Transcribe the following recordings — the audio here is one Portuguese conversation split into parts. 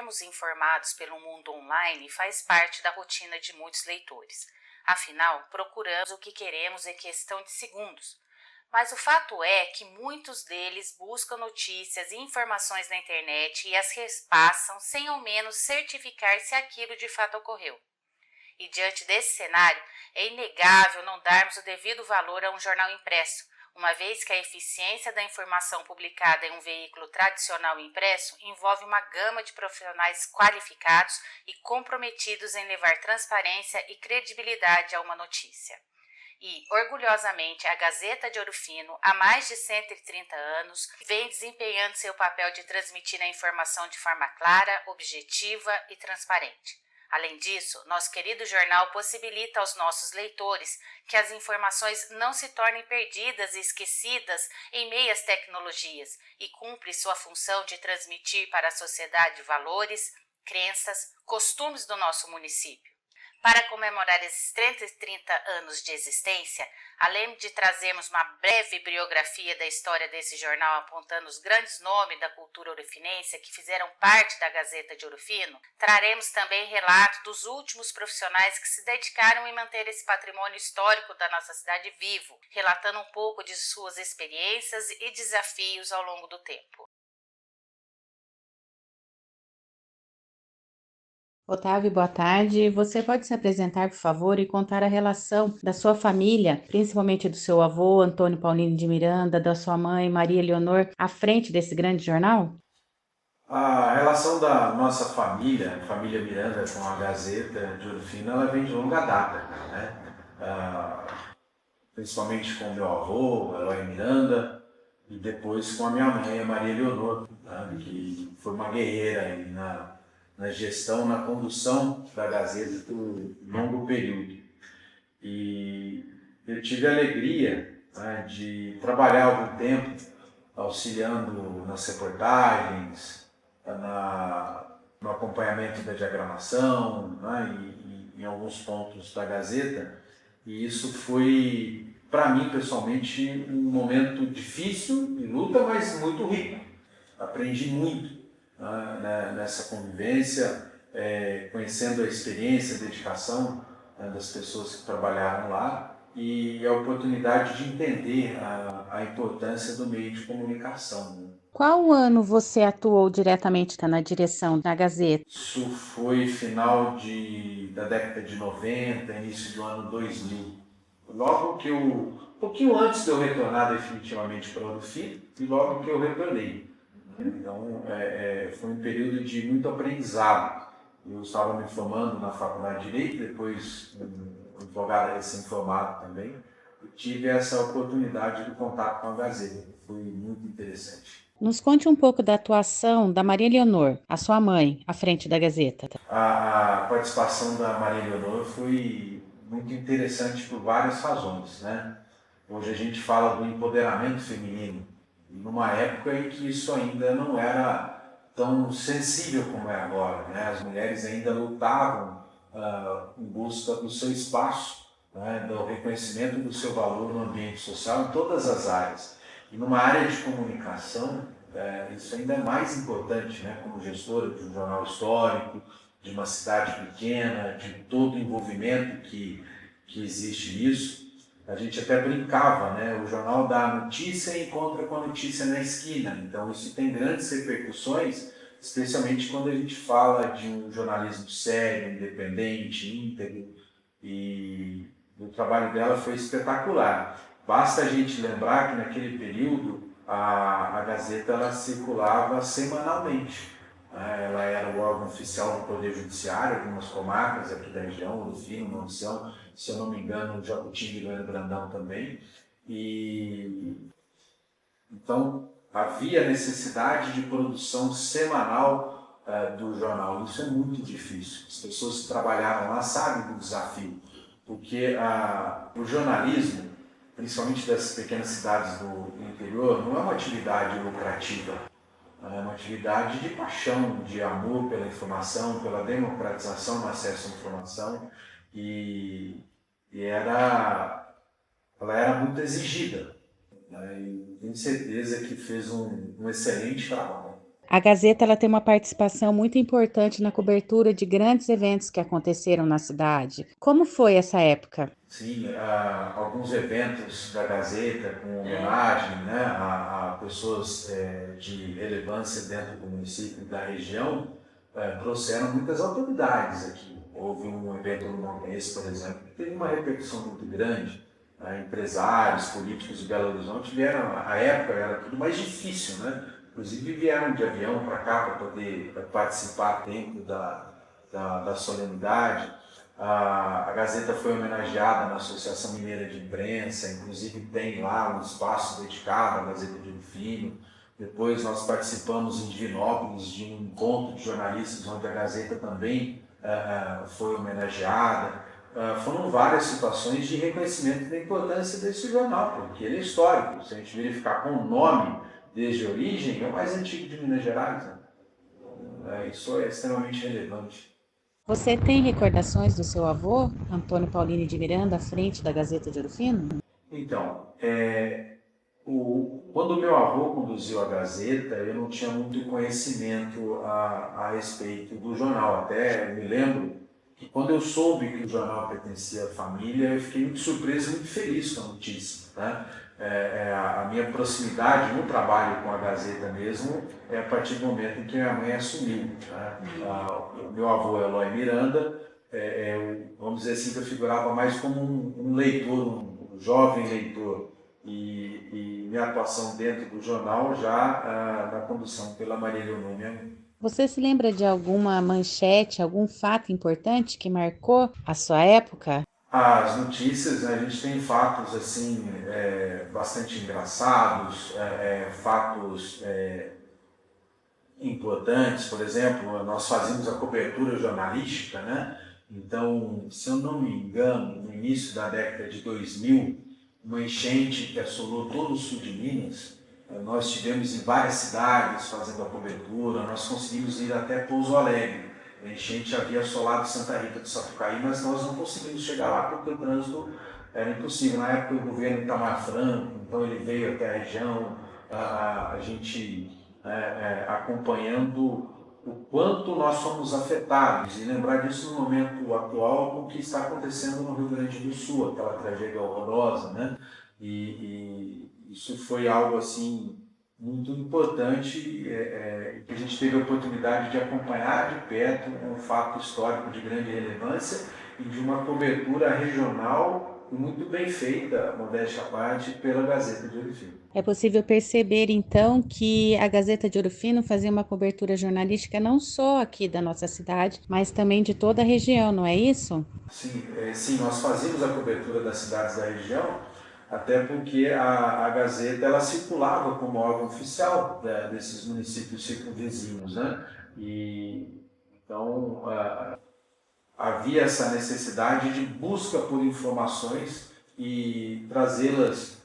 mantermos informados pelo mundo online faz parte da rotina de muitos leitores. Afinal, procuramos o que queremos em questão de segundos. Mas o fato é que muitos deles buscam notícias e informações na internet e as repassam sem ao menos certificar se aquilo de fato ocorreu. E diante desse cenário, é inegável não darmos o devido valor a um jornal impresso, uma vez que a eficiência da informação publicada em um veículo tradicional impresso envolve uma gama de profissionais qualificados e comprometidos em levar transparência e credibilidade a uma notícia. E, orgulhosamente, a Gazeta de Ouro Fino, há mais de 130 anos, vem desempenhando seu papel de transmitir a informação de forma clara, objetiva e transparente. Além disso, nosso querido jornal possibilita aos nossos leitores que as informações não se tornem perdidas e esquecidas em meio às tecnologias e cumpre sua função de transmitir para a sociedade valores, crenças, costumes do nosso município. Para comemorar esses 30 anos de existência, além de trazermos uma breve biografia da história desse jornal apontando os grandes nomes da cultura ourofinense que fizeram parte da Gazeta de Ouro Fino, traremos também relato dos últimos profissionais que se dedicaram em manter esse patrimônio histórico da nossa cidade vivo, relatando um pouco de suas experiências e desafios ao longo do tempo. Otávio, boa tarde. Você pode se apresentar, por favor, e contar a relação da sua família, principalmente do seu avô, Antônio Paulino de Miranda, da sua mãe, Maria Leonor, à frente desse grande jornal? A relação da nossa família, família Miranda, com a Gazeta de Ouro Fino, ela vem de longa data, né? Principalmente com o meu avô, Eloy Miranda, e depois com a minha mãe, a Maria Leonor, né? Que foi uma guerreira aí na gestão, na condução da Gazeta por longo período. E eu tive a alegria, né, de trabalhar algum tempo auxiliando nas reportagens, no acompanhamento da diagramação, né, e em alguns pontos da Gazeta. E isso foi, para mim pessoalmente, um momento difícil e luta, mas muito rico. Aprendi muito, né, nessa convivência, conhecendo a experiência, a dedicação, né, das pessoas que trabalharam lá e a oportunidade de entender a importância do meio de comunicação, né? Qual ano você atuou diretamente na direção da Gazeta? Isso foi final da década de 90, início do ano 2000. Logo que um pouquinho antes de eu retornar definitivamente para o Ouro Fino e logo que eu retornei. Então, foi um período de muito aprendizado. Eu estava me formando na Faculdade de Direito, depois um advogado recém-formado também. Eu tive essa oportunidade de contato com a Gazeta, foi muito interessante. Nos conte um pouco da atuação da Maria Leonor, a sua mãe, à frente da Gazeta. A participação da Maria Leonor foi muito interessante por várias razões, né? Hoje a gente fala do empoderamento feminino, numa época em que isso ainda não era tão sensível como é agora, né? As mulheres ainda lutavam em busca do seu espaço, né? Do reconhecimento do seu valor no ambiente social em todas as áreas. E numa área de comunicação, isso ainda é mais importante, né? Como gestora de um jornal histórico, de uma cidade pequena, de todo o envolvimento que existe nisso. A gente até brincava, né? O jornal dá a notícia e encontra com a notícia na esquina. Então isso tem grandes repercussões, especialmente quando a gente fala de um jornalismo sério, independente, íntegro. E o trabalho dela foi espetacular. Basta a gente lembrar que naquele período a Gazeta ela circulava semanalmente. Ela era o órgão oficial do Poder Judiciário, algumas comarcas aqui da região, Ouro Fino, Monção, se eu não me engano, Jacutinga e Grande Brandão também. E então havia necessidade de produção semanal do jornal. Isso é muito difícil. As pessoas que trabalharam lá sabem do desafio, porque o jornalismo, principalmente das pequenas cidades do interior, não é uma atividade lucrativa. É uma atividade de paixão, de amor pela informação, pela democratização no acesso à informação, e ela era muito exigida, né? E tenho certeza que fez um excelente trabalho. A Gazeta ela tem uma participação muito importante na cobertura de grandes eventos que aconteceram na cidade. Como foi essa época? Sim, alguns eventos da Gazeta com homenagem, né, a pessoas de relevância dentro do município e da região trouxeram muitas autoridades aqui. Houve um evento no Montanhês, por exemplo, que teve uma repercussão muito grande. Empresários, políticos de Belo Horizonte vieram, à época era tudo mais difícil, né? Inclusive vieram de avião para cá para poder participar dentro da solenidade. A Gazeta foi homenageada na Associação Mineira de Imprensa, inclusive tem lá um espaço dedicado à Gazeta de Ouro Fino. Depois nós participamos em Divinópolis de um encontro de jornalistas onde a Gazeta também foi homenageada. Foram várias situações de reconhecimento da importância desse jornal, porque ele é histórico. Se a gente verificar com o nome desde a origem, é o mais antigo de Minas Gerais. Né? Isso é extremamente relevante. Você tem recordações do seu avô, Antônio Paulino de Miranda, à frente da Gazeta de Ouro Fino? Então, quando meu avô conduziu a Gazeta, eu não tinha muito conhecimento a respeito do jornal. Até me lembro que quando eu soube que o jornal pertencia à família, eu fiquei muito surpreso e muito feliz com a notícia. Né? A minha proximidade no trabalho com a Gazeta mesmo é a partir do momento em que minha mãe assumiu. Né? O meu avô, Eloy Miranda, vamos dizer assim, que eu figurava mais como um leitor, um jovem leitor, e minha atuação dentro do jornal já na condução pela Maria Leonor, minha mãe. Você se lembra de alguma manchete, algum fato importante que marcou a sua época? As notícias, né, a gente tem fatos assim bastante engraçados, fatos importantes. Por exemplo, nós fazíamos a cobertura jornalística, né? Então, se eu não me engano, no início da década de 2000, uma enchente que assolou todo o sul de Minas. Nós estivemos em várias cidades fazendo a cobertura, nós conseguimos ir até Pouso Alegre. A enchente havia assolado Santa Rita do Sapucaí, mas nós não conseguimos chegar lá porque o trânsito era impossível. Na época o governo Itamar Franco, então ele veio até a região, a gente acompanhando o quanto nós somos afetados e lembrar disso no momento atual com o que está acontecendo no Rio Grande do Sul, aquela tragédia horrorosa, né? E isso foi algo assim muito importante que a gente teve a oportunidade de acompanhar de perto um fato histórico de grande relevância e de uma cobertura regional muito bem feita, modéstia à parte, pela Gazeta de Ouro Fino. É possível perceber, então, que a Gazeta de Ouro Fino fazia uma cobertura jornalística não só aqui da nossa cidade, mas também de toda a região, não é isso? Sim, nós fazíamos a cobertura das cidades da região, até porque a Gazeta ela circulava como órgão oficial desses municípios circunvizinhos, né? E então havia essa necessidade de busca por informações e trazê-las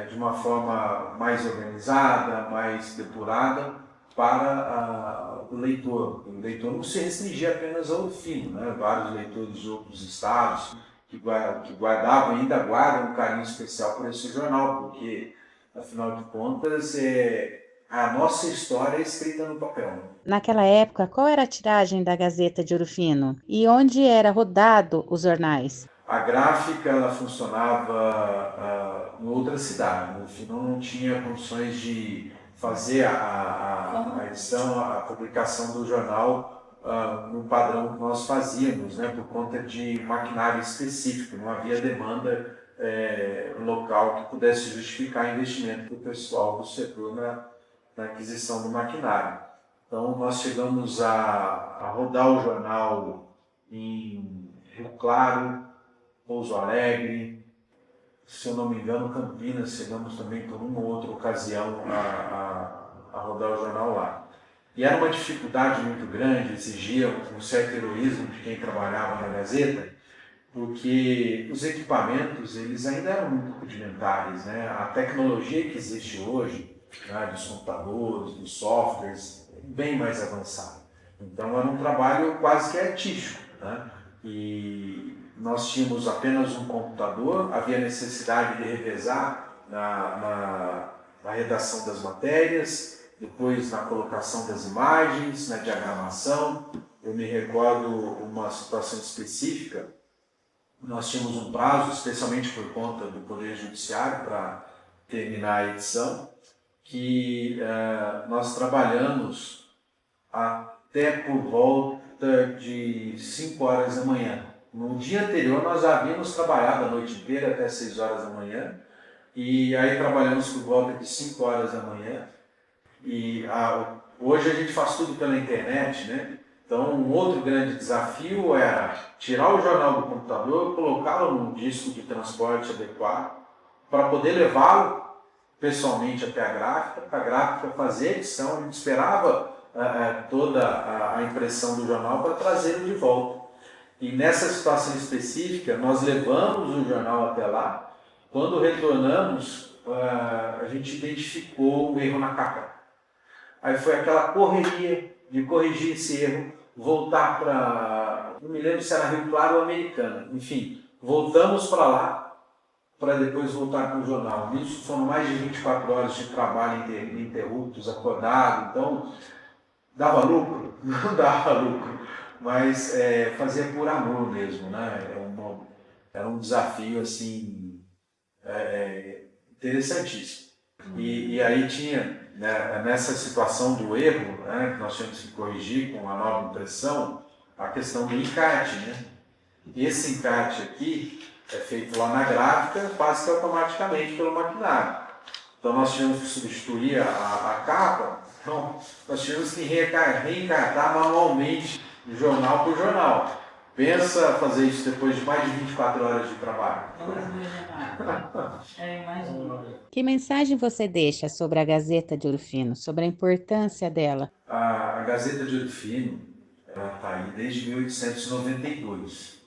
de uma forma mais organizada, mais depurada para o leitor. O leitor não se restringia apenas ao Fino, né? Vários leitores de outros estados que guardavam e ainda guardam um carinho especial por esse jornal, porque, afinal de contas, a nossa história é escrita no papel. Naquela época, qual era a tiragem da Gazeta de Ouro Fino? E onde era rodado os jornais? A gráfica ela funcionava em outra cidade. No Fino não tinha condições de fazer a edição, a publicação do jornal no padrão que nós fazíamos, né, por conta de maquinário específico. Não havia demanda local que pudesse justificar investimento do pessoal do setor na aquisição do maquinário. Então, nós chegamos a rodar o jornal em Rio Claro, Pouso Alegre, se eu não me engano, Campinas, chegamos também por uma ou outra ocasião a rodar o jornal lá. E era uma dificuldade muito grande, exigia um certo heroísmo de quem trabalhava na Gazeta, porque os equipamentos eles ainda eram muito rudimentares, né? A tecnologia que existe hoje, né, dos computadores, dos softwares, é bem mais avançada. Então era um trabalho quase que artístico, né? E nós tínhamos apenas um computador, havia necessidade de revezar na redação das matérias, depois na colocação das imagens, na diagramação. Eu me recordo uma situação específica. Nós tínhamos um prazo, especialmente por conta do Poder Judiciário, para terminar a edição, que nós trabalhamos até por volta de 5 horas da manhã. No dia anterior nós havíamos trabalhado a noite inteira até 6 horas da manhã, e aí trabalhamos por volta de 5 horas da manhã. E hoje a gente faz tudo pela internet, né? Então, um outro grande desafio era tirar o jornal do computador, colocá-lo num disco de transporte adequado, para poder levá-lo pessoalmente até a gráfica, para a gráfica fazer a edição. A gente esperava toda a impressão do jornal para trazê-lo de volta. E nessa situação específica, nós levamos o jornal até lá. Quando retornamos, a gente identificou um erro na capa. Aí foi aquela correria de corrigir esse erro, voltar para, não me lembro se era Rio Claro ou Americana, enfim, voltamos para lá para depois voltar com o jornal. Isso foram mais de 24 horas de trabalho ininterruptos, acordado, então dava lucro? Não dava lucro, mas fazia por amor mesmo, né? Era um desafio assim, interessantíssimo. E aí tinha, né, nessa situação do erro, né, que nós tínhamos que corrigir com a nova impressão, a questão do encarte, né? E esse encarte aqui é feito lá na gráfica quase que automaticamente pelo maquinário. Então nós tínhamos que substituir a capa, então nós tínhamos que reencartar manualmente jornal por jornal. Pensa fazer isso depois de mais de 24 horas de trabalho. Imagino. Que mensagem você deixa sobre a Gazeta de Ouro Fino, sobre a importância dela? A Gazeta de Ouro Fino está aí desde 1892.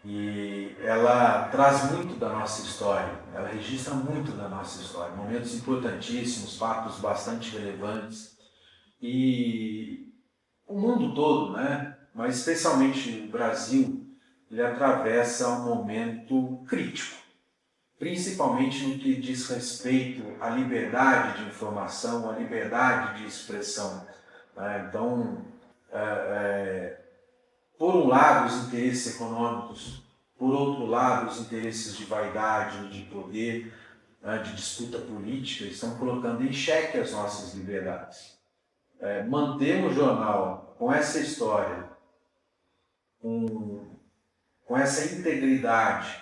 E ela traz muito da nossa história, ela registra muito da nossa história, momentos importantíssimos, fatos bastante relevantes. E o mundo todo, né? Mas especialmente o Brasil, ele atravessa um momento crítico, principalmente no que diz respeito à liberdade de informação, à liberdade de expressão. Então, por um lado, os interesses econômicos, por outro lado, os interesses de vaidade, de poder, de disputa política, estão colocando em xeque as nossas liberdades. Manter o jornal com essa história, com essa integridade,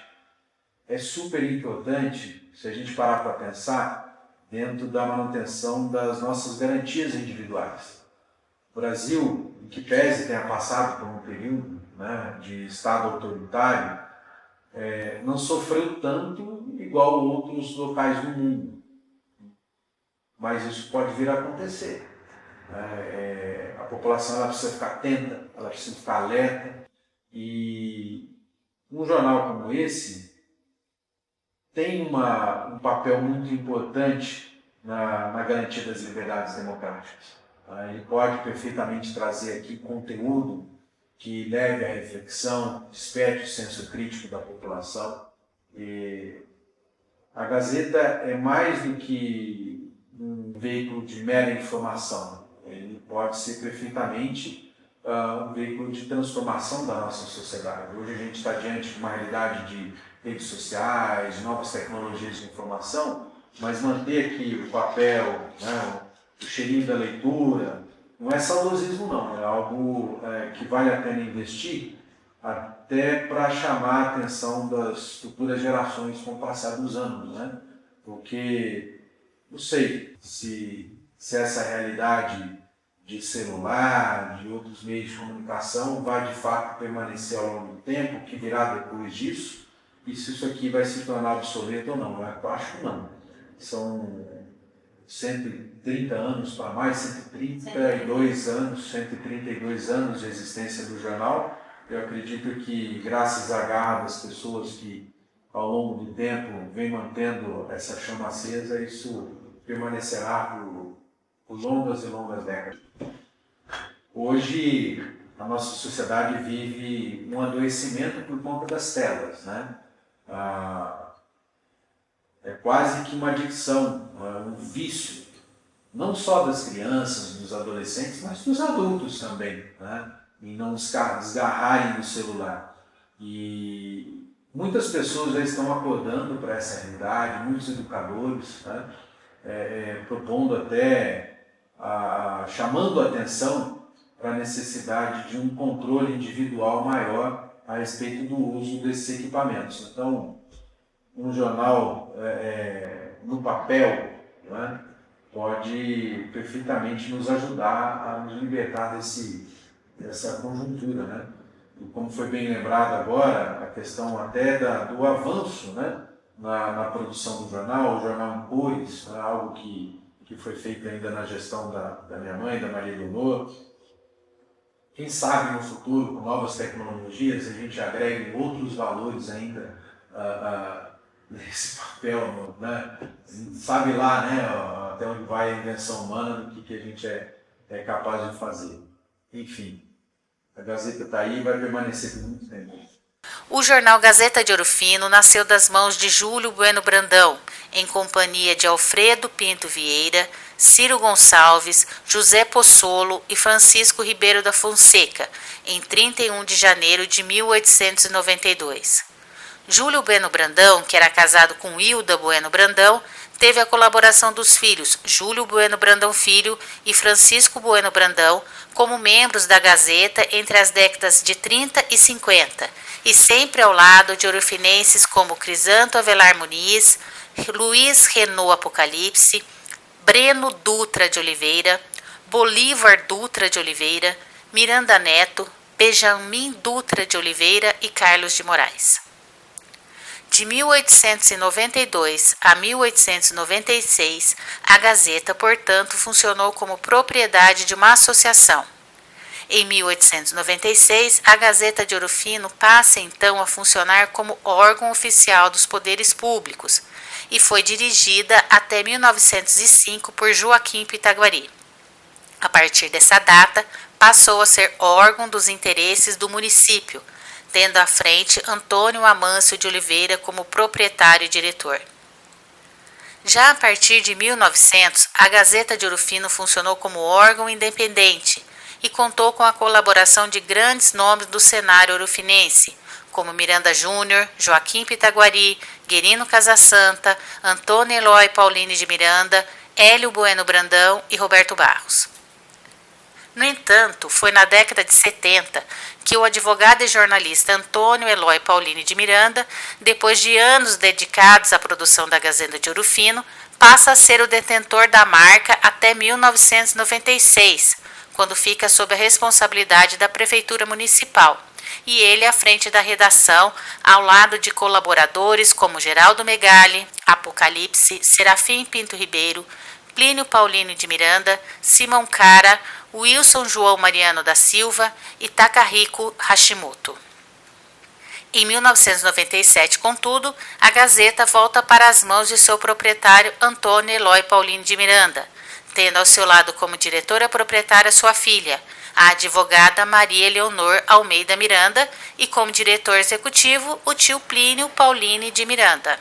é super importante se a gente parar para pensar dentro da manutenção das nossas garantias individuais. O Brasil, em que pese tenha passado por um período, né, de Estado autoritário, não sofreu tanto igual outros locais do mundo. Mas isso pode vir a acontecer. A população ela precisa ficar atenta, ela precisa ficar alerta, e um jornal como esse tem um papel muito importante na garantia das liberdades democráticas. Ele pode perfeitamente trazer aqui conteúdo que leve à reflexão, desperte o senso crítico da população. E a Gazeta é mais do que um veículo de mera informação. Ele pode ser perfeitamente um veículo de transformação da nossa sociedade. Hoje a gente está diante de uma realidade de redes sociais, de novas tecnologias de informação, mas manter aqui o papel, né, o cheirinho da leitura, não é saudosismo não, é algo que vale a pena investir até para chamar a atenção das futuras gerações com o passar dos anos, né? Porque não sei se essa realidade de celular, de outros meios de comunicação vai de fato permanecer ao longo do tempo, o que virá depois disso, e se isso aqui vai se tornar obsoleto ou não. Eu acho que não. São 130 anos para mais, 132 anos de existência do jornal. Eu acredito que, graças à garra das pessoas que, ao longo do tempo, vem mantendo essa chama acesa, isso permanecerá por longas e longas décadas. Hoje, a nossa sociedade vive um adoecimento por conta das telas, né? É quase que uma adicção, um vício. não só das crianças, dos adolescentes, mas dos adultos também, né? E não desgarrarem do celular. E muitas pessoas já estão acordando para essa realidade, muitos educadores, né? Propondo até, chamando a atenção para a necessidade de um controle individual maior a respeito do uso desses equipamentos. Então, um jornal no papel, né, pode perfeitamente nos ajudar a nos libertar dessa conjuntura, né? E como foi bem lembrado agora, a questão até do avanço, né, na produção do jornal, o jornal em cores, né, algo que foi feito ainda na gestão da minha mãe, da Maria Leonor. Quem sabe no futuro, com novas tecnologias, a gente agregue outros valores ainda nesse papel, né? Sabe lá, né, até onde vai a invenção humana, do que a gente é capaz de fazer. Enfim, a Gazeta está aí e vai permanecer por muito tempo. O jornal Gazeta de Ouro Fino nasceu das mãos de Júlio Bueno Brandão, em companhia de Alfredo Pinto Vieira, Ciro Gonçalves, José Pozzolo e Francisco Ribeiro da Fonseca, em 31 de janeiro de 1892. Júlio Bueno Brandão, que era casado com Hilda Bueno Brandão, teve a colaboração dos filhos Júlio Bueno Brandão Filho e Francisco Bueno Brandão como membros da Gazeta entre as décadas de 30 e 50, e sempre ao lado de ourofinenses como Crisanto Avelar Muniz, Luiz Renault Apocalipse, Breno Dutra de Oliveira, Bolívar Dutra de Oliveira, Miranda Neto, Benjamin Dutra de Oliveira e Carlos de Moraes. De 1892 a 1896, a Gazeta, portanto, funcionou como propriedade de uma associação. Em 1896, a Gazeta de Ouro Fino passa então a funcionar como órgão oficial dos poderes públicos e foi dirigida até 1905 por Joaquim Pitaguari. A partir dessa data, passou a ser órgão dos interesses do município, tendo à frente Antônio Amâncio de Oliveira como proprietário e diretor. Já a partir de 1900, a Gazeta de Ouro Fino funcionou como órgão independente e contou com a colaboração de grandes nomes do cenário ourofinense, como Miranda Júnior, Joaquim Pitaguari, Guerino Casasanta, Antônio Eloy Paulini de Miranda, Hélio Bueno Brandão e Roberto Barros. No entanto, foi na década de 70 que o advogado e jornalista Antônio Eloy Paulini de Miranda, depois de anos dedicados à produção da Gazeta de Ouro Fino, passa a ser o detentor da marca até 1996, quando fica sob a responsabilidade da Prefeitura Municipal, e ele à frente da redação, ao lado de colaboradores como Geraldo Megali, Apocalipse, Serafim Pinto Ribeiro, Plínio Paulino de Miranda, Simão Cara, Wilson João Mariano da Silva e Takahiko Hashimoto. Em 1997, contudo, a Gazeta volta para as mãos de seu proprietário Antônio Eloy Paulino de Miranda, tendo ao seu lado como diretora proprietária sua filha, a advogada Maria Leonor Almeida Miranda, e como diretor executivo o tio Plínio Paulini de Miranda.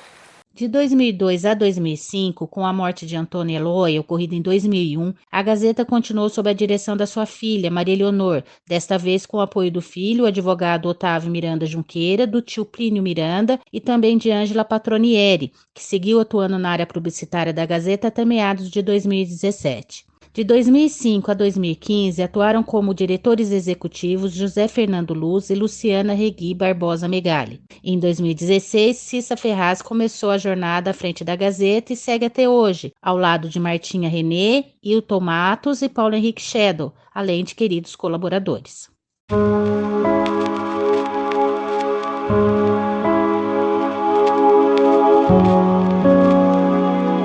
De 2002 a 2005, com a morte de Antônio Eloy, ocorrida em 2001, a Gazeta continuou sob a direção da sua filha, Maria Leonor, desta vez com o apoio do filho, o advogado Otávio Miranda Junqueira, do tio Plínio Miranda e também de Ângela Patronieri, que seguiu atuando na área publicitária da Gazeta até meados de 2017. De 2005 a 2015, atuaram como diretores executivos José Fernando Luz e Luciana Regui Barbosa Megali. Em 2016, Cissa Ferraz começou a jornada à frente da Gazeta e segue até hoje, ao lado de Martinha Renê, Hilton Matos e Paulo Henrique Shadow, além de queridos colaboradores.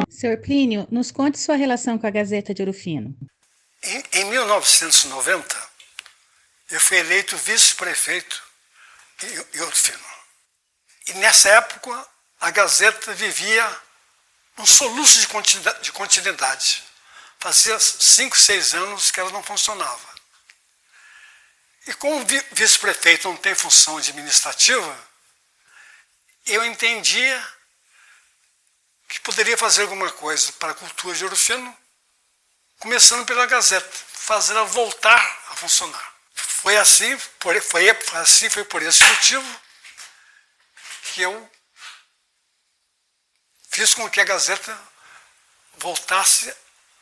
Sr. Plínio, nos conte sua relação com a Gazeta de Ouro Fino. Em 1990, eu fui eleito vice-prefeito em Ouro Fino. E nessa época, a Gazeta vivia um soluço de continuidade. Fazia 5, 6 anos que ela não funcionava. E como vice-prefeito não tem função administrativa, eu entendia que poderia fazer alguma coisa para a cultura de Ouro Fino começando pela Gazeta, fazer ela voltar a funcionar. Foi por esse motivo que eu fiz com que a Gazeta voltasse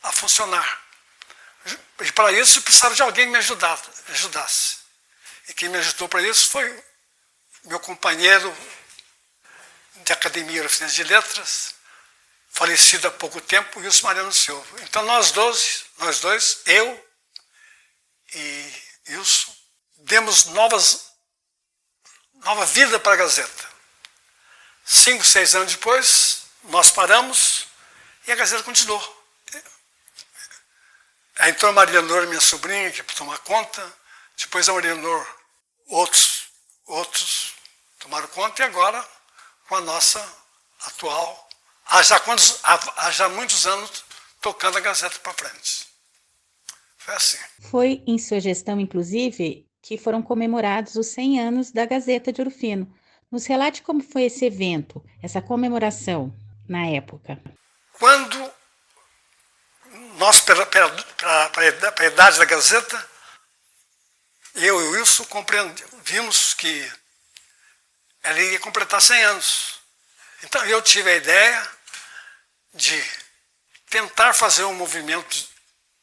a funcionar. E para isso eu precisava de alguém que me ajudasse. E quem me ajudou para isso foi meu companheiro de Academia Oficina de Letras, falecido há pouco tempo, Wilson Mariano Silva. Então nós dois, eu e Wilson, demos nova vida para a Gazeta. 5, 6 anos depois, nós paramos e a Gazeta continuou. Aí entrou a Maria Leonor, minha sobrinha, que tomou conta. Depois a Maria Leonor, outros tomaram conta. E agora, com a nossa atual, há já muitos anos, tocando a Gazeta para frente. Foi assim. Foi em sua gestão, inclusive, que foram comemorados os 100 anos da Gazeta de Ouro Fino. Nos relate como foi esse evento, essa comemoração, na época. Quando nós, para a idade da Gazeta, eu e o Wilson vimos que ela ia completar 100 anos. Então eu tive a ideia de tentar fazer um movimento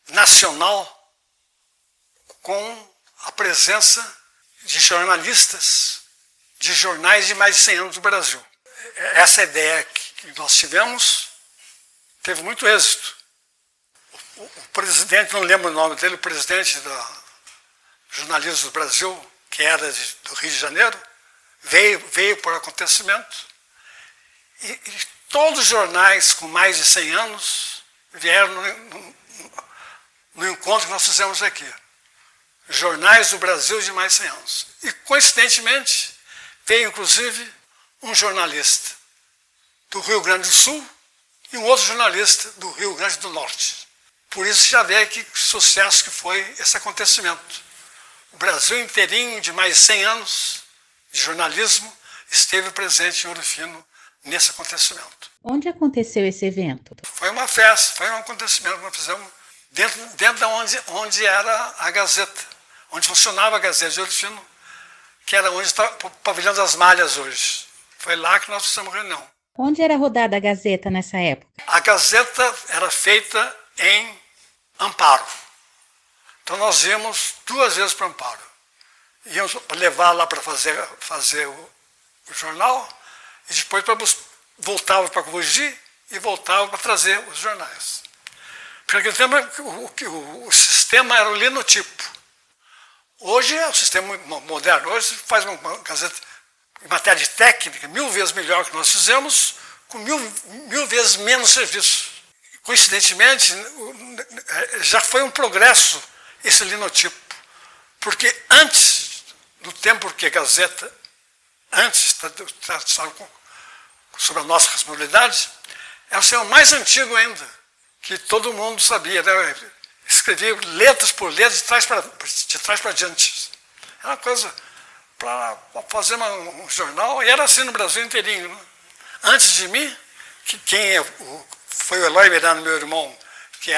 nacional com a presença de jornalistas de jornais de mais de 100 anos do Brasil. Essa ideia que nós tivemos teve muito êxito. O presidente, não lembro o nome dele, o presidente do Jornalismo do Brasil, que era do Rio de Janeiro, veio para o acontecimento e todos os jornais com mais de 100 anos vieram no encontro que nós fizemos aqui. Jornais do Brasil de mais de 100 anos. E, coincidentemente, veio, inclusive, um jornalista do Rio Grande do Sul e um outro jornalista do Rio Grande do Norte. Por isso já vê que sucesso que foi esse acontecimento. O Brasil inteirinho, de mais de 100 anos de jornalismo, esteve presente em Ouro Fino nesse acontecimento. Onde aconteceu esse evento? Foi uma festa, foi um acontecimento que nós fizemos dentro de onde era a Gazeta, onde funcionava a Gazeta de Ouro Fino, que era onde está o Pavilhão das Malhas hoje. Foi lá que nós fizemos reunião. Onde era rodada a Gazeta nessa época? A Gazeta era feita em Amparo. Então nós íamos 2 vezes para Amparo. Íamos para levar lá para fazer o jornal e depois voltava para Mogi e voltava para trazer os jornais. Porque naquele tempo o sistema era o linotipo. Hoje é o sistema moderno. Hoje faz uma Gazeta em matéria de técnica 1000 vezes melhor que nós fizemos, com mil vezes menos serviço. Coincidentemente, já foi um progresso esse linotipo. Porque antes do tempo que a Gazeta, antes sobre a nossa responsabilidade, é o sistema mais antigo ainda, que todo mundo sabia, né? Escrevia letras por letras de trás para diante. Era uma coisa para fazer um jornal, e era assim no Brasil inteirinho. Né? Antes de mim, foi o Eloy Miranda, meu irmão, que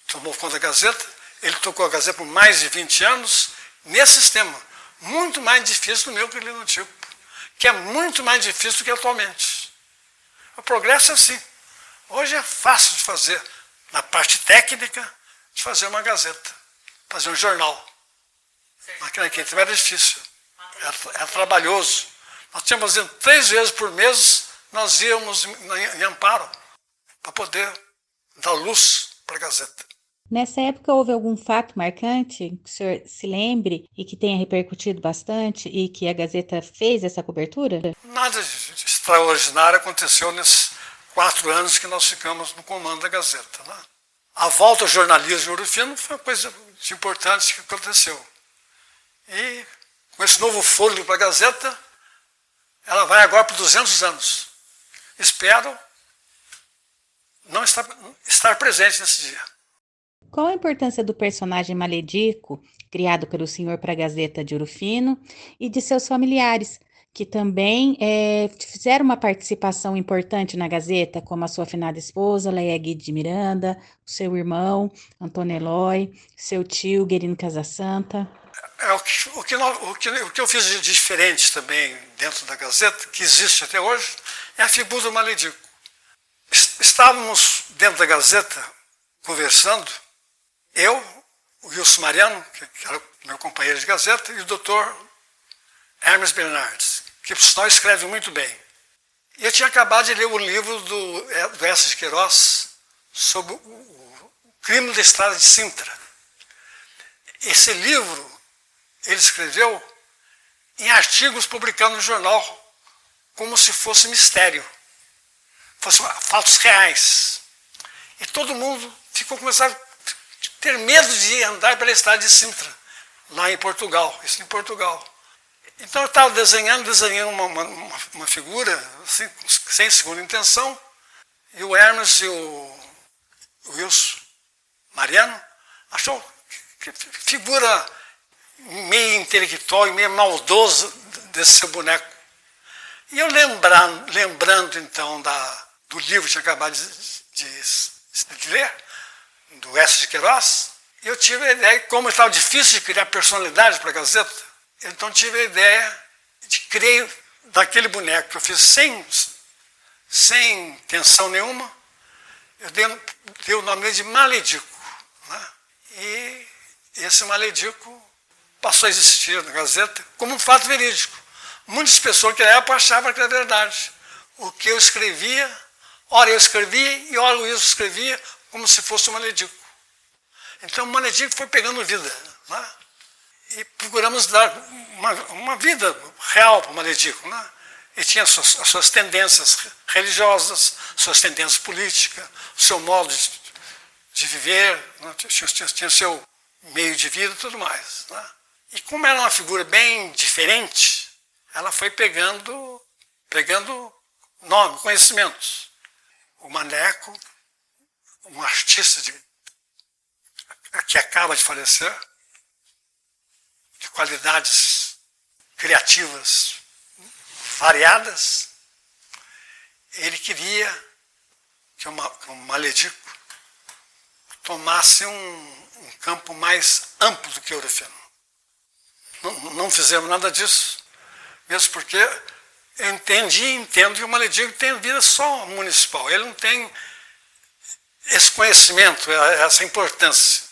tomou conta da Gazeta. Ele tocou a Gazeta por mais de 20 anos, nesse sistema, muito mais difícil do meu que ele no tipo, que é muito mais difícil do que atualmente. O progresso é assim. Hoje é fácil de fazer, na parte técnica, de fazer uma Gazeta, fazer um jornal. Naquele tempo era difícil, era trabalhoso. Nós tínhamos 3 vezes por mês, nós íamos em Amparo, para poder dar luz para a Gazeta. Nessa época houve algum fato marcante que o senhor se lembre e que tenha repercutido bastante e que a Gazeta fez essa cobertura? Nada de extraordinário aconteceu nesses 4 anos que nós ficamos no comando da Gazeta. Né? A volta ao jornalismo em Ouro Fino foi uma coisa importante que aconteceu. E com esse novo fôlego para a Gazeta, ela vai agora por 200 anos. Espero não estar presente nesse dia. Qual a importância do personagem Maledico, criado pelo senhor para a Gazeta de Ouro Fino, e de seus familiares, que também fizeram uma participação importante na Gazeta, como a sua afinada esposa, Leia Guide de Miranda, o seu irmão, Antônio Eloy, seu tio, Guerino Casasanta. O que eu fiz de diferente também dentro da Gazeta, que existe até hoje, é a figura do Maledico. Estávamos dentro da Gazeta conversando, eu, o Wilson Mariano, que era meu companheiro de Gazeta, e o doutor Hermes Bernardes, que por sinal escreve muito bem. E eu tinha acabado de ler o livro do Eça de Queiroz sobre o crime da estrada de Sintra. Esse livro ele escreveu em artigos publicados no jornal, como se fosse mistério, fossem fatos reais. E todo mundo começou a ter medo de andar pela estrada de Sintra, lá em Portugal, isso em Portugal. Então eu estava desenhando uma figura, assim, sem segunda intenção, e o Hermes e o Wilson Mariano achou que figura meio intelectual e meio maldosa desse seu boneco. E eu lembrando então do livro que tinha acabado de ler, do Eça de Queiroz, eu tive a ideia, como estava difícil de criar personalidade para a Gazeta, então tive a ideia de criar daquele boneco que eu fiz sem intenção nenhuma, eu dei o nome de Maledico. Né? E esse Maledico passou a existir na Gazeta como um fato verídico. Muitas pessoas que na época achavam que era verdade. O que eu escrevia, ora eu escrevia e ora o Wilson escrevia como se fosse um Maledico. Então o Maledico foi pegando vida. Né? E procuramos dar uma vida real para o Maledico. Né? Ele tinha as suas tendências religiosas, suas tendências políticas, o seu modo de viver, né? tinha o seu meio de vida e tudo mais. Né? E como era uma figura bem diferente, ela foi pegando nome, conhecimentos. O Maneco, um artista que acaba de falecer, de qualidades criativas variadas, ele queria que o Maledico tomasse um campo mais amplo do que Ouro Fino. Não fizemos nada disso, mesmo porque eu entendo que o Maledico tem vida só municipal, ele não tem esse conhecimento, essa importância.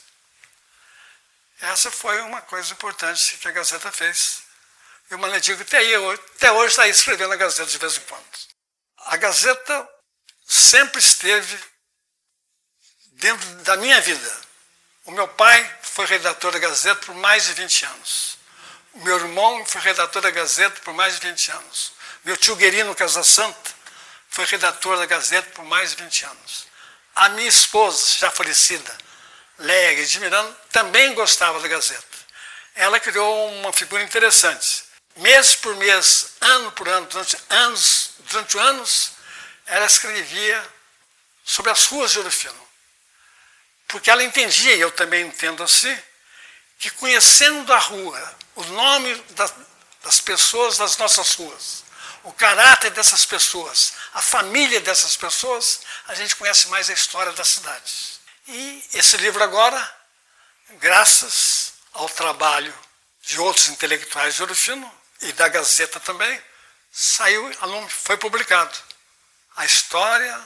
Essa foi uma coisa importante que a Gazeta fez. E o Maledico até hoje está aí escrevendo a Gazeta de vez em quando. A Gazeta sempre esteve dentro da minha vida. O meu pai foi redator da Gazeta por mais de 20 anos. O meu irmão foi redator da Gazeta por mais de 20 anos. Meu tio Guerino Casasanta foi redator da Gazeta por mais de 20 anos. A minha esposa, já falecida, Leia Guide de Miranda, também gostava da Gazeta. Ela criou uma figura interessante. Mês por mês, ano por ano, durante anos, ela escrevia sobre as ruas de Ouro Fino. Porque ela entendia, e eu também entendo assim, que conhecendo a rua, o nome das pessoas das nossas ruas, o caráter dessas pessoas, a família dessas pessoas, a gente conhece mais a história da cidade. E esse livro agora, graças ao trabalho de outros intelectuais de Ouro Fino e da Gazeta também, foi publicado. A história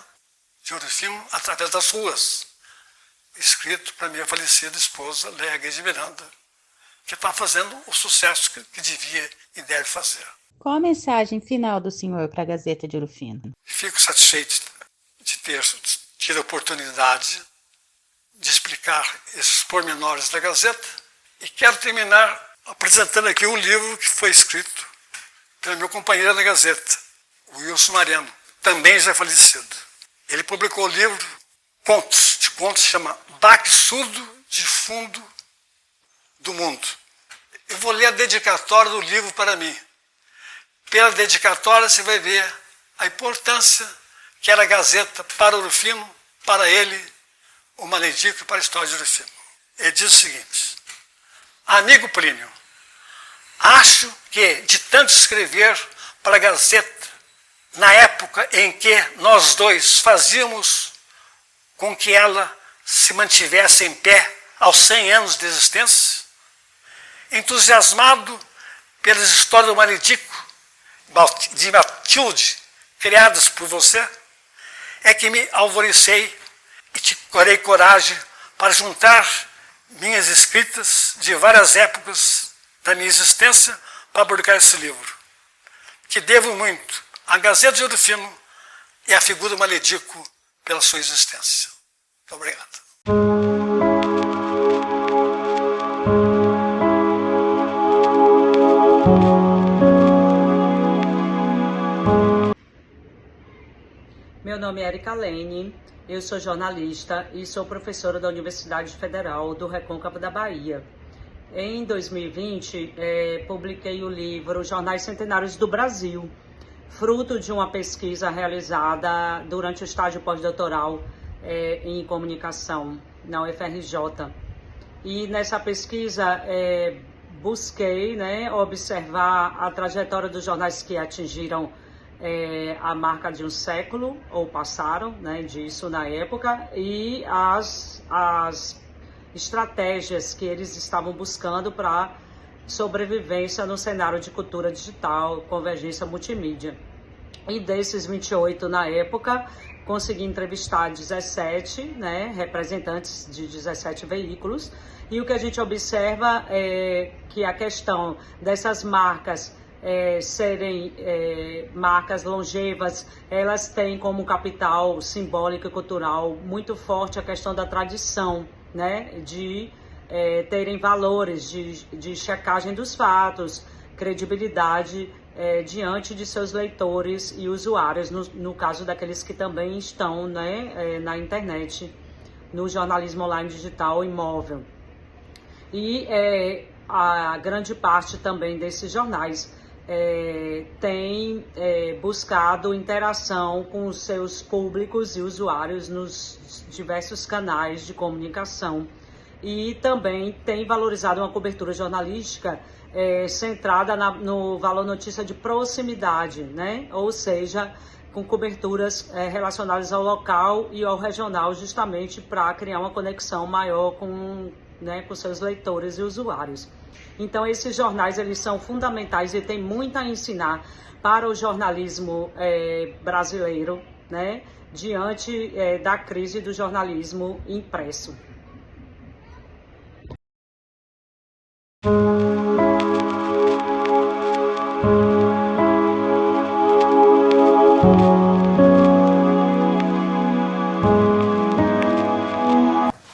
de Ouro Fino através das ruas, escrito para minha falecida esposa, Leia Guide de Miranda, que está fazendo o sucesso que devia e deve fazer. Qual a mensagem final do senhor para a Gazeta de Ouro Fino? Fico satisfeito de ter tido a oportunidade de explicar esses pormenores da Gazeta e quero terminar apresentando aqui um livro que foi escrito pelo meu companheiro da Gazeta, o Wilson Mariano, também já falecido. Ele publicou o livro contos, chama Baque Surdo de Fundo do Mundo. Eu vou ler a dedicatória do livro para mim. Pela dedicatória você vai ver a importância que era a Gazeta para Ouro Fino, para ele, o Maledico e para a história de Ouro Fino. Ele diz o seguinte: amigo Plínio, acho que de tanto escrever para a Gazeta, na época em que nós dois fazíamos com que ela se mantivesse em pé aos 100 anos de existência, entusiasmado pelas histórias do Maritico, de Matilde, criadas por você, é que me alvoricei e te corei coragem para juntar minhas escritas de várias épocas da minha existência para publicar esse livro, que devo muito à Gazeta de Ouro Fino e à figura do Maledico pela sua existência. Muito obrigado. Meu nome é Erika Lene, eu sou jornalista e sou professora da Universidade Federal do Recôncavo da Bahia. Em 2020, publiquei o livro Jornais Centenários do Brasil, fruto de uma pesquisa realizada durante o estágio pós-doutoral em comunicação na UFRJ. E nessa pesquisa busquei observar a trajetória dos jornais que atingiram a marca de um século, ou passaram disso na época, e as estratégias que eles estavam buscando para sobrevivência no cenário de cultura digital, convergência multimídia. E desses 28 na época, consegui entrevistar 17 representantes de 17 veículos, e o que a gente observa é que a questão dessas marcas serem marcas longevas, elas têm como capital simbólico e cultural muito forte a questão da tradição, de terem valores de checagem dos fatos, credibilidade diante de seus leitores e usuários, no caso daqueles que também estão na internet, no jornalismo online digital e móvel. E a grande parte também desses jornais tem buscado interação com os seus públicos e usuários nos diversos canais de comunicação, e também tem valorizado uma cobertura jornalística centrada no valor notícia de proximidade, ou seja, com coberturas relacionadas ao local e ao regional, justamente para criar uma conexão maior com seus leitores e usuários. Então, esses jornais eles são fundamentais e têm muito a ensinar para o jornalismo brasileiro, diante da crise do jornalismo impresso.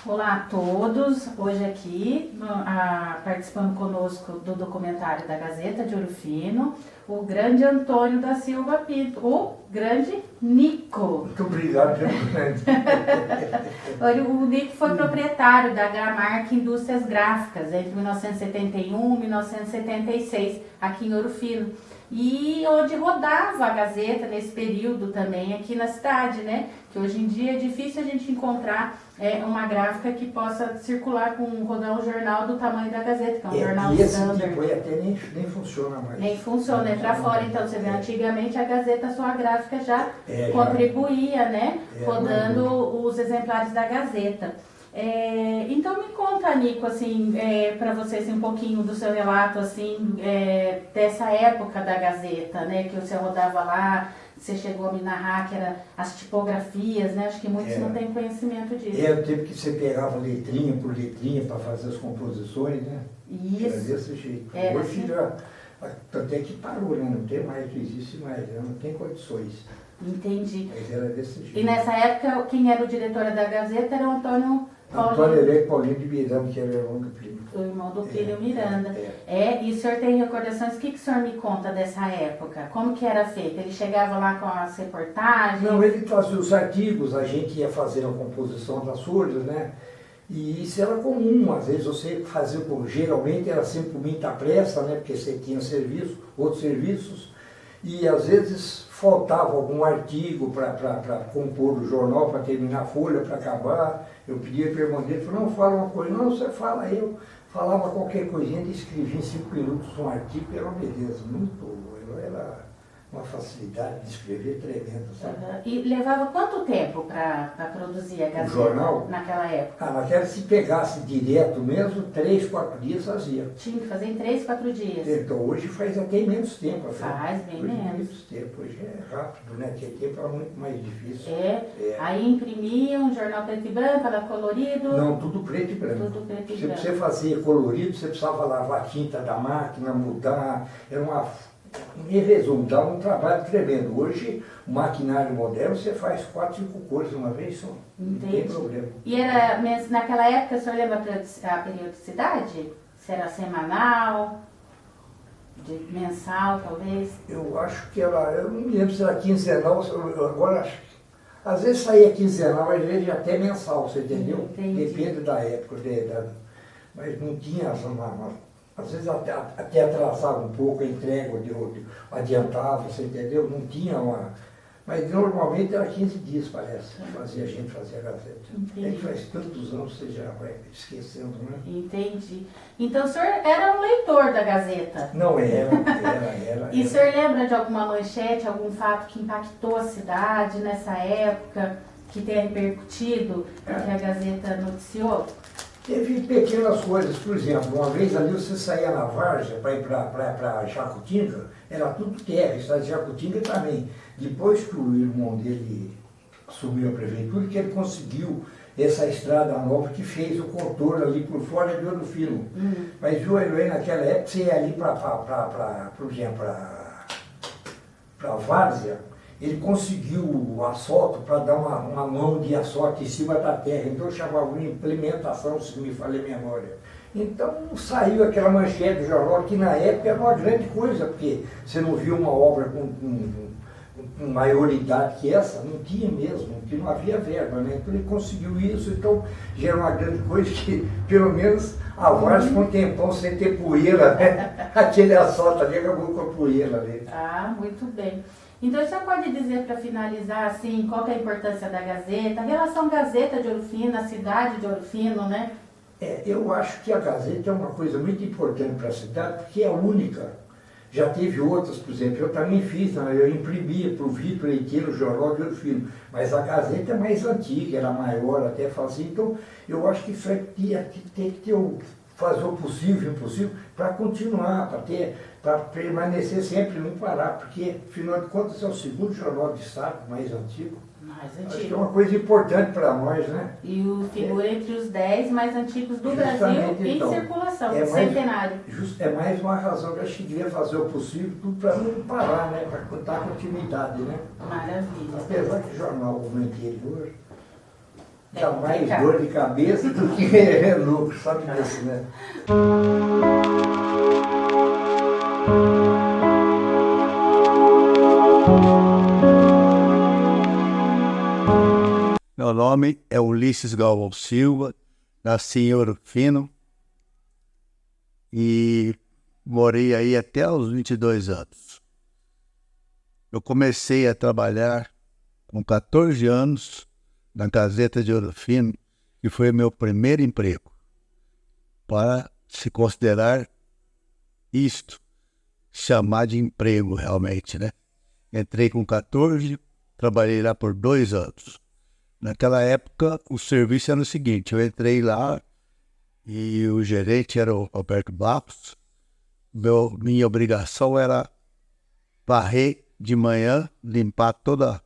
Olá a todos, hoje aqui participando conosco do documentário da Gazeta de Ouro Fino, o grande Antônio da Silva Pinto, o grande Nico. Muito obrigado, O Nico foi proprietário da Gramark Indústrias Gráficas entre 1971 e 1976, aqui em Ouro Fino. E onde rodava a Gazeta nesse período também aqui na cidade, Que hoje em dia é difícil a gente encontrar uma gráfica que possa circular rodar um jornal do tamanho da Gazeta, que é um jornal standard. Esse tipo aí até nem funciona mais. Nem funciona, é para fora. Então, você vê, antigamente a Gazeta, sua gráfica já contribuía, rodando os exemplares da Gazeta. Então me conta, Nico, assim, para você assim, um pouquinho do seu relato assim, dessa época da Gazeta, que você rodava lá, você chegou a me narrar que era as tipografias, acho que muitos não têm conhecimento disso. O tempo que você pegava letrinha por letrinha para fazer as composições, Isso. Era desse jeito. Hoje já, até que parou, não tem mais, não existe mais, não tem condições. Entendi. Mas era desse jeito. E nessa época, quem era o diretor da Gazeta era o Antônio Paulinho de Miranda, que era o irmão do Plínio. O irmão do Plínio Miranda. E o senhor tem recordações? O que o senhor me conta dessa época? Como que era feito? Ele chegava lá com as reportagens? Não, ele fazia os artigos, a gente ia fazer a composição das folhas, E isso era comum, às vezes você fazia, geralmente era sempre por muita pressa, porque você tinha outros serviços, e às vezes faltava algum artigo para compor o jornal, para terminar a folha, para acabar. Eu pedia para o irmão dele, falou, não, fala uma coisa. Não, você fala, eu falava qualquer coisinha e escrevia em 5 minutos um artigo, era uma beleza, muito boa. uma facilidade de escrever tremenda, sabe? E levava quanto tempo para produzir a Gazeta? jornal? Naquela época? Naquela, se pegasse direto mesmo, 3, 4 dias fazia. Tinha que fazer em 3, 4 dias. Então hoje faz até menos tempo. Faz bem hoje menos. menos tempo. Hoje é rápido, né? Aquele tempo era muito mais difícil. Aí imprimia um jornal preto e branco, era colorido? Não, tudo preto e branco. Tudo preto e Se branco. você fazer colorido, você precisava lavar a tinta da máquina, mudar. Era em resumo, dava um trabalho tremendo. Hoje, o maquinário moderno, você faz 4, 5 cores uma vez só. Não tem problema. E era, naquela época, o senhor lembra a periodicidade? Se era semanal, mensal, talvez? Eu acho que eu não me lembro se era quinzenal, agora acho que às vezes saía quinzenal, às vezes até mensal, você entendeu? Entendi. Depende da época, mas não tinha às vezes até atrasava um pouco a entrega, adiantava, você entendeu? Não tinha mas normalmente era 15 dias, parece, a gente fazia a Gazeta. Entendi. É que faz tantos anos, você já vai esquecendo, né? Entendi. Então o senhor era um leitor da Gazeta? Não era. E o senhor lembra de alguma manchete, algum fato que impactou a cidade nessa época, que tenha repercutido, que a Gazeta noticiou? Teve pequenas coisas, por exemplo, uma vez ali você saía na várzea para ir para Jacutinga, era tudo terra, a cidade de Jacutinga também. Depois que o irmão dele assumiu a prefeitura, que ele conseguiu essa estrada nova que fez o contorno ali por fora de Ouro Fino. Mas viu aí naquela época, você ia ali por exemplo, para Várzea, ele conseguiu o asfalto para dar uma mão de asfalto em cima da terra. Então chamava de implementação, se me falha a memória. Então saiu aquela manchete do jornal que na época era uma grande coisa, porque você não viu uma obra com maioridade que essa, não tinha mesmo, porque não havia verba, né? Então ele conseguiu isso, então já era uma grande coisa que pelo menos a Várzea com um tempão sem ter poeira, né? Aquele asfalto ali acabou com a poeira ali. Ah, muito bem. Então, você pode dizer, para finalizar, assim, qual que é a importância da Gazeta, a relação Gazeta de Ouro Fino, a cidade de Ouro Fino, né? Eu acho que a Gazeta é uma coisa muito importante para a cidade, porque é a única. Já teve outras, por exemplo, eu também fiz, eu imprimia para o Vitor Leiteiro o Jornal de Ouro Fino, mas a Gazeta é mais antiga, era maior, até fazia, então eu acho que isso tem que fazer o possível e o impossível para continuar, para permanecer sempre, não parar, porque, afinal de contas, é o segundo jornal de Estado mais antigo. Acho que é uma coisa importante para nós, né? E figura entre os 10 mais antigos do Justamente, Brasil em então, circulação, centenário. centenário. É mais uma razão que a gente devia fazer o possível tudo para não parar, né? Para dar continuidade, né? Maravilha. Apesar que o jornal no interior dá mais dor de cabeça do que lucro, sabe disso, né? Meu nome é Ulisses Galvão Silva, nasci em Ouro Fino e morei aí até os 22 anos. Eu comecei a trabalhar com 14 anos na Gazeta de Ouro Fino, que foi meu primeiro emprego, para se considerar isto, chamar de emprego realmente, né? Entrei com 14, trabalhei lá por 2 anos. Naquela época, o serviço era o seguinte, eu entrei lá e o gerente era o Roberto Barros. Minha obrigação era varrer de manhã, limpar todos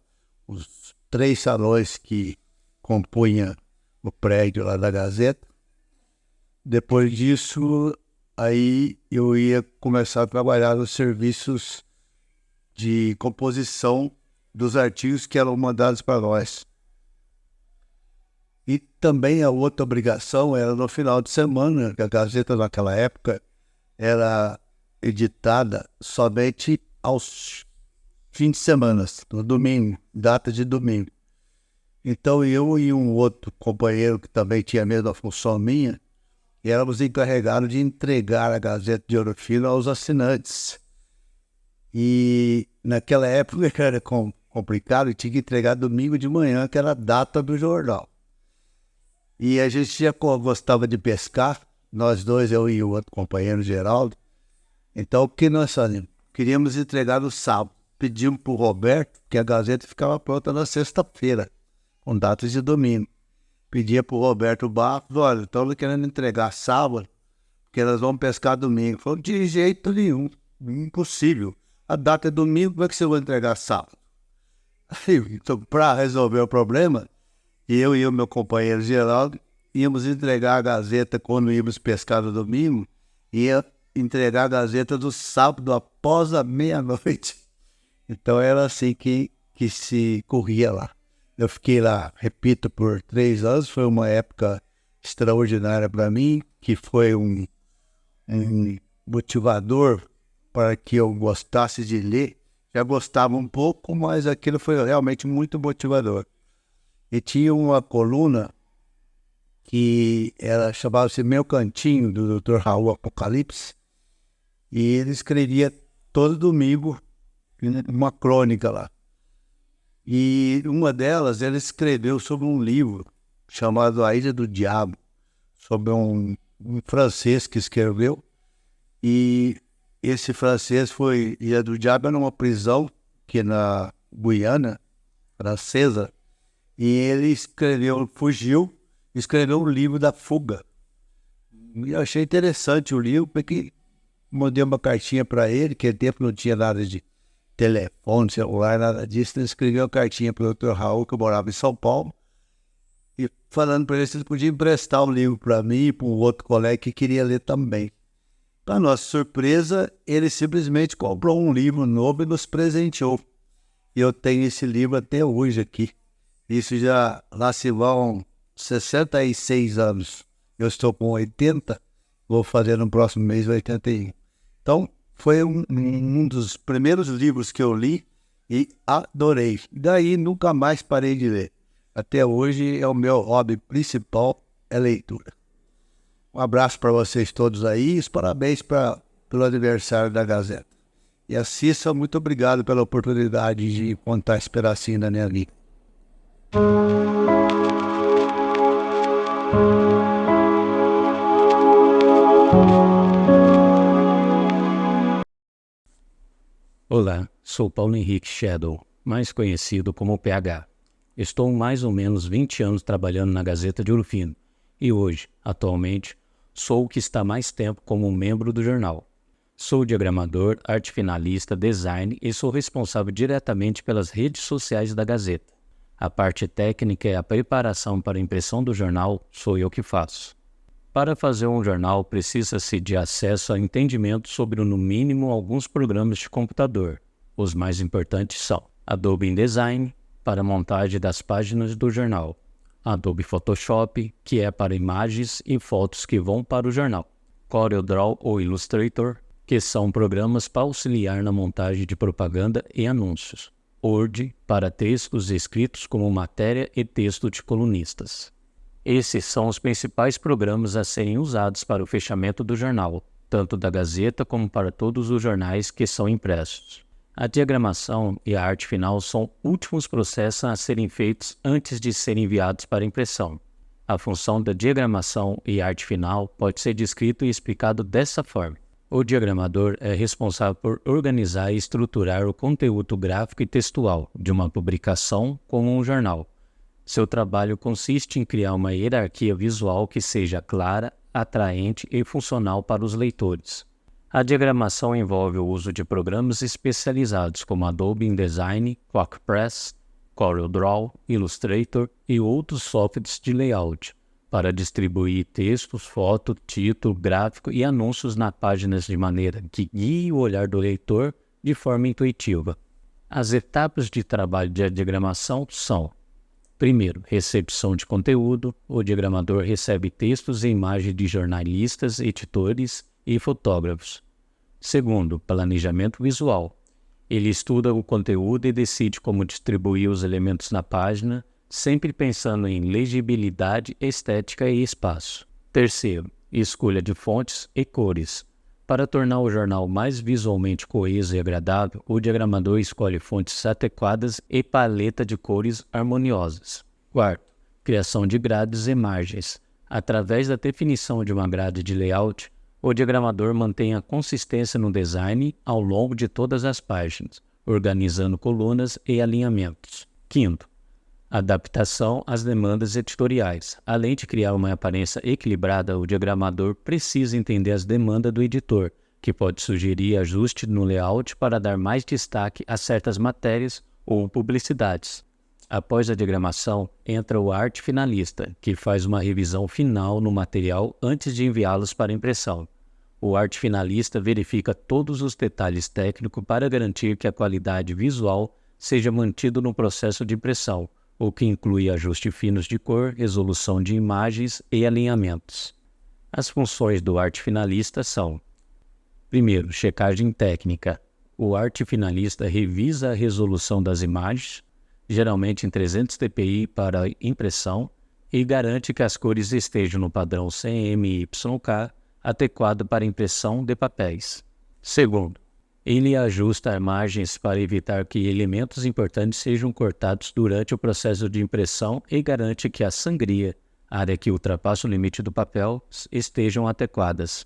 os 3 salões que compunham o prédio lá da Gazeta. Depois disso, aí eu ia começar a trabalhar nos serviços de composição dos artigos que eram mandados para nós. E também a outra obrigação era no final de semana, que a Gazeta naquela época era editada somente aos fins de semana, no domingo, data de domingo. Então eu e um outro companheiro que também tinha a mesma função minha, éramos encarregados de entregar a Gazeta de Ouro Fino aos assinantes. E naquela época era complicado e tinha que entregar domingo de manhã, que era a data do jornal. E a gente já gostava de pescar, nós dois, eu e o outro companheiro, Geraldo. Então, o que nós fazíamos? Queríamos entregar no sábado, pedimos para o Roberto que a Gazeta ficava pronta na sexta-feira, com datas de domingo. Pedia para o Roberto Barros, olha, estamos querendo entregar sábado, porque nós vamos pescar domingo. Falou, de jeito nenhum, impossível. A data é domingo, como é que você vai entregar sábado? Então, para resolver o problema, eu e o meu companheiro Geraldo íamos entregar a Gazeta quando íamos pescar no domingo, ia entregar a Gazeta do sábado após a meia-noite. Então era assim que se corria lá. Eu fiquei lá, repito, por 3 anos, foi uma época extraordinária para mim, que foi um motivador para que eu gostasse de ler. Já gostava um pouco, mas aquilo foi realmente muito motivador. E tinha uma coluna que chamava-se Meu Cantinho, do Dr. Raul Apocalipse, e ele escrevia todo domingo uma crônica lá. E uma delas ele escreveu sobre um livro chamado A Ilha do Diabo, sobre um francês que escreveu, e esse francês foi, Ilha do Diabo era uma prisão que na Guiana francesa, e ele fugiu, escreveu um livro da fuga. E eu achei interessante o livro, porque mandei uma cartinha para ele, que naquele tempo não tinha nada de telefone, celular, nada disso. Ele escreveu uma cartinha para o Dr. Raul, que eu morava em São Paulo, e falando para ele se ele podia emprestar um livro para mim e para um outro colega que queria ler também. Para nossa surpresa, ele simplesmente comprou um livro novo e nos presenteou. E eu tenho esse livro até hoje aqui. Isso lá se vão 66 anos. Eu estou com 80, vou fazer no próximo mês 81. Então, foi um dos primeiros livros que eu li e adorei. Daí, nunca mais parei de ler. Até hoje, é o meu hobby principal, é leitura. Um abraço para vocês todos aí e parabéns pelo aniversário da Gazeta. E a Cissa, muito obrigado pela oportunidade de contar esse pedacinho da minha vida. Olá, sou Paulo Henrique Shadow, mais conhecido como PH. Estou mais ou menos 20 anos trabalhando na Gazeta de Ouro Fino e hoje, atualmente, sou o que está mais tempo como membro do jornal. Sou diagramador, arte finalista, design e sou responsável diretamente pelas redes sociais da Gazeta. A parte técnica e a preparação para a impressão do jornal sou eu que faço. Para fazer um jornal, precisa-se de acesso a entendimento sobre, no mínimo, alguns programas de computador. Os mais importantes são Adobe InDesign, para a montagem das páginas do jornal, Adobe Photoshop, que é para imagens e fotos que vão para o jornal, CorelDRAW ou Illustrator, que são programas para auxiliar na montagem de propaganda e anúncios, Word, para textos escritos como matéria e texto de colunistas. Esses são os principais programas a serem usados para o fechamento do jornal, tanto da Gazeta como para todos os jornais que são impressos. A diagramação e a arte final são últimos processos a serem feitos antes de serem enviados para impressão. A função da diagramação e arte final pode ser descrito e explicado dessa forma. O diagramador é responsável por organizar e estruturar o conteúdo gráfico e textual de uma publicação como um jornal. Seu trabalho consiste em criar uma hierarquia visual que seja clara, atraente e funcional para os leitores. A diagramação envolve o uso de programas especializados como Adobe InDesign, QuackPress, CorelDRAW, Illustrator e outros softwares de layout, para distribuir textos, foto, título, gráfico e anúncios nas páginas de maneira que guie o olhar do leitor de forma intuitiva. As etapas de trabalho de diagramação são: primeiro, recepção de conteúdo. O diagramador recebe textos e imagens de jornalistas, editores e fotógrafos. Segundo, planejamento visual. Ele estuda o conteúdo e decide como distribuir os elementos na página, sempre pensando em legibilidade, estética e espaço. Terceiro, escolha de fontes e cores. Para tornar o jornal mais visualmente coeso e agradável, o diagramador escolhe fontes adequadas e paleta de cores harmoniosas. Quarto, criação de grades e margens. Através da definição de uma grade de layout, o diagramador mantém a consistência no design ao longo de todas as páginas, organizando colunas e alinhamentos. Quinto, adaptação às demandas editoriais. Além de criar uma aparência equilibrada, o diagramador precisa entender as demandas do editor, que pode sugerir ajuste no layout para dar mais destaque a certas matérias ou publicidades. Após a diagramação, entra o arte finalista, que faz uma revisão final no material antes de enviá-los para impressão. O arte finalista verifica todos os detalhes técnicos para garantir que a qualidade visual seja mantida no processo de impressão, o que inclui ajustes finos de cor, resolução de imagens e alinhamentos. As funções do arte finalista são: primeiro, checagem técnica. O arte finalista revisa a resolução das imagens, geralmente em 300 dpi para impressão, e garante que as cores estejam no padrão CMYK, adequado para impressão de papéis. Segundo, ele ajusta margens para evitar que elementos importantes sejam cortados durante o processo de impressão e garante que a sangria, área que ultrapassa o limite do papel, estejam adequadas.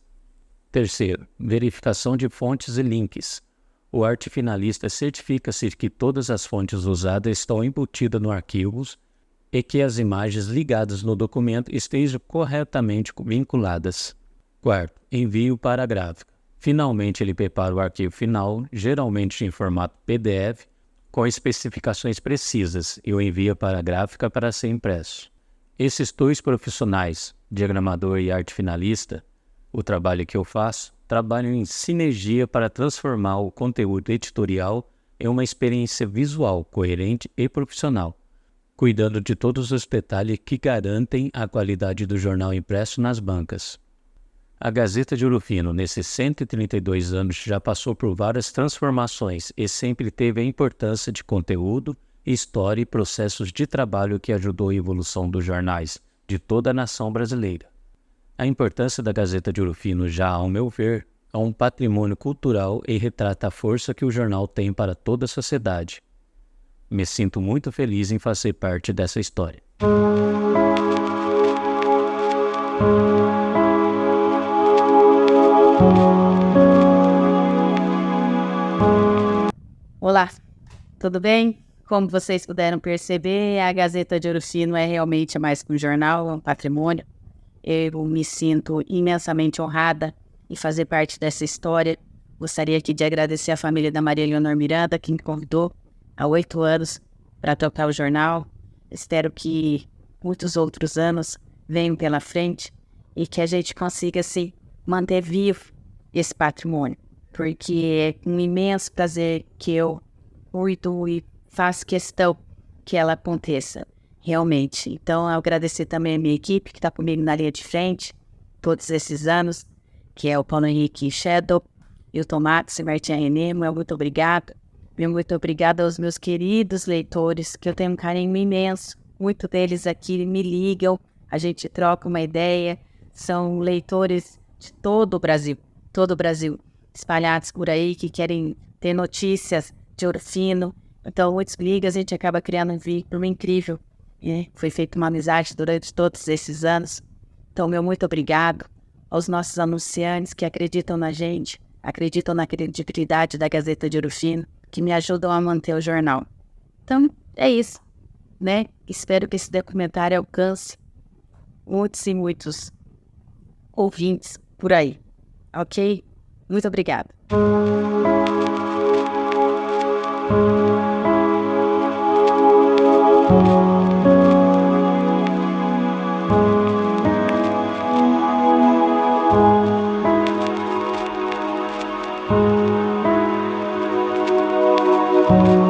Terceiro, verificação de fontes e links. O arte finalista certifica-se que todas as fontes usadas estão embutidas no arquivo e que as imagens ligadas no documento estejam corretamente vinculadas. Quarto, envio para a gráfica. Finalmente, ele prepara o arquivo final, geralmente em formato PDF, com especificações precisas, e o envia para a gráfica para ser impresso. Esses dois profissionais, diagramador e arte finalista, o trabalho que eu faço, trabalham em sinergia para transformar o conteúdo editorial em uma experiência visual, coerente e profissional, cuidando de todos os detalhes que garantem a qualidade do jornal impresso nas bancas. A Gazeta de Ouro Fino, nesses 132 anos, já passou por várias transformações e sempre teve a importância de conteúdo, história e processos de trabalho que ajudou a evolução dos jornais de toda a nação brasileira. A importância da Gazeta de Ouro Fino, já ao meu ver, é um patrimônio cultural e retrata a força que o jornal tem para toda a sociedade. Me sinto muito feliz em fazer parte dessa história. Olá, tudo bem? Como vocês puderam perceber, a Gazeta de Ouro Fino é realmente mais que um jornal, é um patrimônio. Eu me sinto imensamente honrada em fazer parte dessa história. Gostaria aqui de agradecer a família da Maria Leonor Miranda, que me convidou há 8 anos para tocar o jornal. Espero que muitos outros anos venham pela frente e que a gente consiga, assim, manter vivo esse patrimônio, porque é um imenso prazer que eu cuido e faço questão que ela aconteça, realmente. Então, eu agradecer também a minha equipe, que está comigo na linha de frente, todos esses anos, que é o Paulo Henrique Shadow, e o Tomates e Martinha Renê. Muito obrigado. Muito obrigada aos meus queridos leitores, que eu tenho um carinho imenso. Muitos deles aqui me ligam, a gente troca uma ideia. São leitores de todo o Brasil, espalhados por aí, que querem ter notícias de Ouro Fino. Então, muitos ligam, a gente acaba criando um vínculo incrível. Foi feita uma amizade durante todos esses anos. Então, muito obrigado aos nossos anunciantes que acreditam na gente, acreditam na credibilidade da Gazeta de Ouro Fino, que me ajudam a manter o jornal. Então, é isso, né? Espero que esse documentário alcance muitos e muitos ouvintes por aí, ok? Muito obrigada. Thank you.